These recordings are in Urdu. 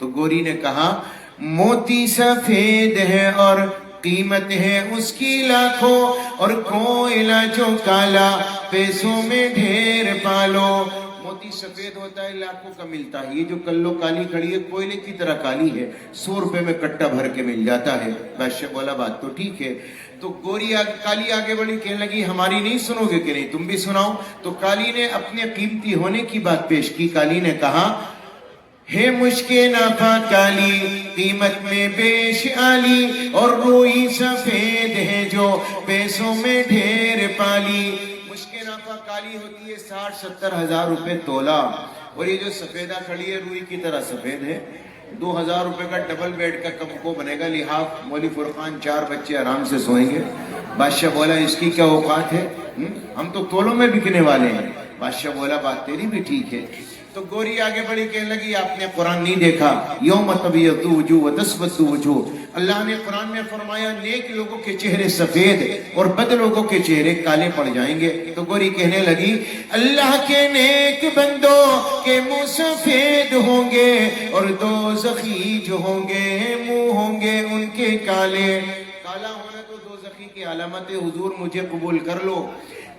تو گوری نے کہا موتی سفید ہے اور قیمت ہے اس کی لاکھوں، اور کوئلہ جو کالا پیسوں میں ڈھیر پالو۔ موتی سفید ہوتا ہے، لاکھوں کا ملتا ہے، یہ جو کلو کالی کھڑی ہے کوئلے کی طرح کالی ہے، 100 روپے میں کٹا بھر کے مل جاتا ہے۔ بادشاہ بولا بات تو ٹھیک ہے۔ تو گوری کالی آگے بڑھی، کہنے لگی ہماری نہیں سنو گے کہ نہیں، تم بھی سناؤ۔ تو کالی نے اپنے قیمتی ہونے کی بات پیش کی۔ کالی نے کہا ہے مشک نافع کالی قیمت میں بیش عالی، اور روئی سفید ہے جو پیسوں میں ڈھیر پالی۔ مشک نافع کالی ہوتی ہے 60-70 ہزار روپے تولہ، اور یہ جو سفیدہ کھڑی ہے روئی کی طرح سفید ہے، 2000 روپے کا ڈبل بیڈ کا کم کو بنے گا لحاف، مولی فرقان 4 بچے آرام سے سوئیں گے۔ بادشاہ بولا اس کی کیا اوقات ہے، ہم تو تولوں میں بکنے والے ہیں۔ بادشاہ بولا بات تیری بھی ٹھیک ہے۔ تو گوری آگے بڑھی، کہنے لگی آپ نے قرآن نہیں دیکھا، یوم تبیض وجوہ وتسود وجوہ، اللہ نے قرآن میں فرمایا نیک لوگوں کے چہرے سفید اور بد لوگوں کے چہرے کالے پڑ جائیں گے۔ تو گوری کہنے لگی اللہ کے نیک بندوں کے منہ سفید ہوں گے، اور دوزخی جو ہوں گے منہ ہوں گے ان کے کالے۔ کالا ہونا تو دوزخی کی علامت ہے، حضور مجھے قبول کر لو۔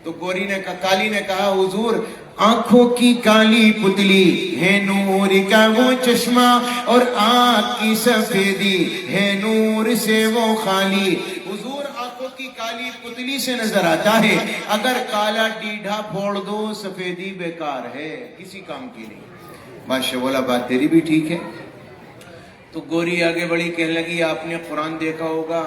تو گوری نے کہا، کالی نے کہا حضور آنکھوں کی کالی پتلی ہے نور کا وہ چشمہ، اور آنکھ کی سفیدی ہے نور سے وہ خالی۔ حضور آنکھوں کی کالی پتلی سے نظر آتا ہے، اگر کالا ڈیڈھا پھوڑ دو سفیدی بیکار ہے، کسی کام کی نہیں۔ بادشاہ بولا بات تیری بھی ٹھیک ہے۔ تو گوری آگے بڑھی، کہنے لگی آپ نے قرآن دیکھا ہوگا،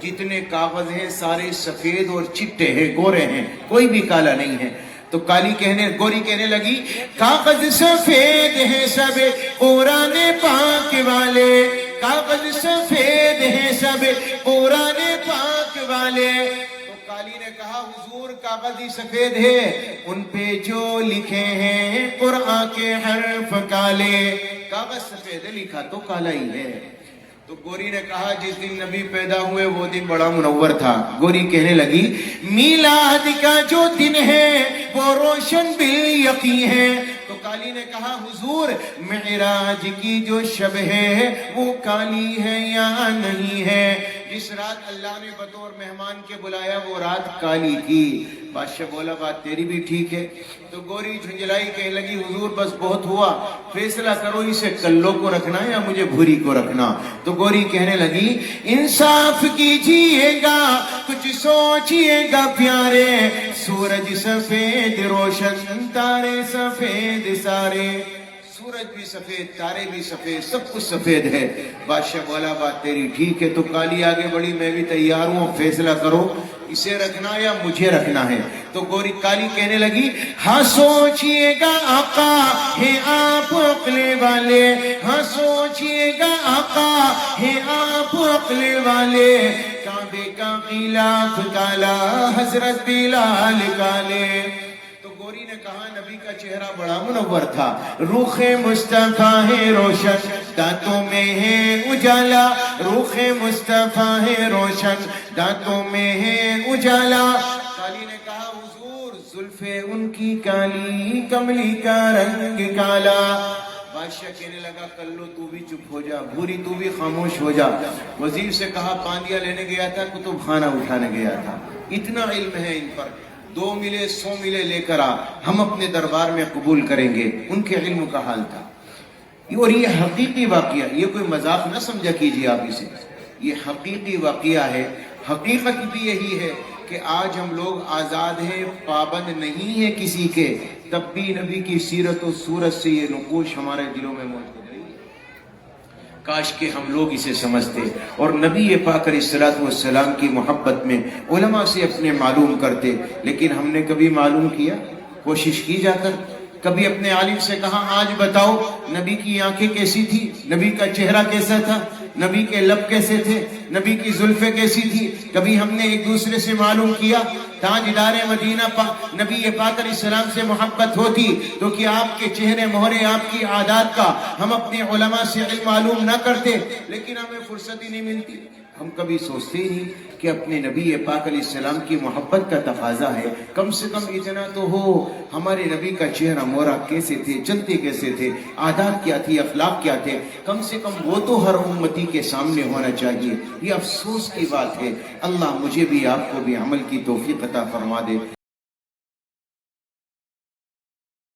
جتنے کاغذ ہیں سارے سفید اور چٹے ہیں، گورے ہیں، کوئی بھی کالا نہیں ہے۔ تو گوری کہنے لگی کاغذ سفید ہیں سب قرآن پاک والے، کاغذ سفید ہیں سب قرآن پاک والے۔ تو کالی نے کہا حضور کاغذ ہی سفید ہے، ان پہ جو لکھے ہیں قرآن کے حرف کالے۔ کاغذ سفید ہے، لکھا تو کالا ہی ہے۔ تو گوری نے کہا جس دن نبی پیدا ہوئے وہ دن بڑا منور تھا۔ گوری کہنے لگی میلاد کا جو دن ہے وہ روشن بالیقین ہے۔ تو کالی نے کہا حضور معراج کی جو شب ہے وہ کالی ہے یا نہیں ہے؟ جس رات اللہ نے بطور مہمان کے بلایا وہ رات کالی تھی۔ بادشاہ بولا بات تیری بھی ٹھیک ہے۔ تو گوری جھنجھلائی، کہنے لگی حضور بس بہت ہوا، فیصلہ کرو اسے کلو کو رکھنا یا مجھے بھوری کو رکھنا۔ تو گوری کہنے لگی انصاف کیجئے گا، کچھ سوچئے گا پیارے، سورج سفید روشن تارے سفید سارے۔ سورج بھی سفید، تارے بھی سفید، سب کچھ سفید ہے۔ بادشاہ بولا بات تیری ٹھیک ہے۔ تو کالی آگے بڑی، میں بھی تیار ہوں، فیصلہ کرو اسے رکھنا یا مجھے رکھنا ہے۔ تو گوری کالی کہنے لگی ہاں سوچئے گا آقا ہے آپ عقل والے، ہاں سوچئے گا آقا ہے آپ عقل والے، کعبے کا غلاف کالا حضرت بلال کالے۔ گوری نے کہا نبی کا چہرہ بڑا منور تھا، روخ مصطفیٰ ہے روشن دانتوں میں ہے اجالا، روخ مصطفیٰ ہے روشن دانتوں میں ہے اجالا۔ کالی نے کہا حضور زلف ان کی کالی، کملی کا رنگ کالا۔ بادشاہ کہنے لگا کلو تو بھی چپ ہو جا، بھوری تو بھی خاموش ہو جا۔ وزیر سے کہا پاندیا لینے گیا تھا، کتب خانہ اٹھانے گیا تھا، اتنا علم ہے ان پر، 2 ملے 100 ملے لے کر آ، ہم اپنے دربار میں قبول کریں گے۔ ان کے علم کا حال تھا، اور یہ حقیقی واقعہ، یہ کوئی مذاق نہ سمجھا کیجیے آپ اسے، یہ حقیقی واقعہ ہے۔ حقیقت بھی یہی ہے کہ آج ہم لوگ آزاد ہیں، پابند نہیں ہیں کسی کے، تب بھی نبی کی سیرت و صورت سے یہ نقوش ہمارے دلوں میں موجود ہے۔ کاش کہ ہم لوگ اسے سمجھتے اور نبی پاک علیہ الصلوۃ والسلام کی محبت میں علماء سے اپنے معلوم کرتے۔ لیکن ہم نے کبھی معلوم کیا، کوشش کی جا کر؟ کبھی اپنے عالم سے کہا آج بتاؤ نبی کی آنکھیں کیسی تھی، نبی کا چہرہ کیسا تھا، نبی کے لب کیسے تھے، نبی کی زلفیں کیسی تھی؟ کبھی ہم نے ایک دوسرے سے معلوم کیا؟ تاجدار مدینہ نبی پاک علیہ السلام سے محبت ہوتی تو کیا آپ کے چہرے مہرے، آپ کی عادات کا ہم اپنے علماء سے علم معلوم نہ کرتے؟ لیکن ہمیں فرصت ہی نہیں ملتی۔ ہم کبھی سوچتے ہی نہیں کہ اپنے نبی پاک علیہ السلام کی محبت کا تقاضا ہے، کم سے کم اتنا تو ہو ہمارے نبی کا چہرہ مورا کیسے تھے، چلتے کیسے تھے، عادات کیا تھی، اخلاق کیا تھے، کم سے کم وہ تو ہر امتی کے سامنے ہونا چاہیے۔ یہ افسوس کی بات ہے۔ اللہ مجھے بھی آپ کو بھی عمل کی توفیق عطا فرما دے۔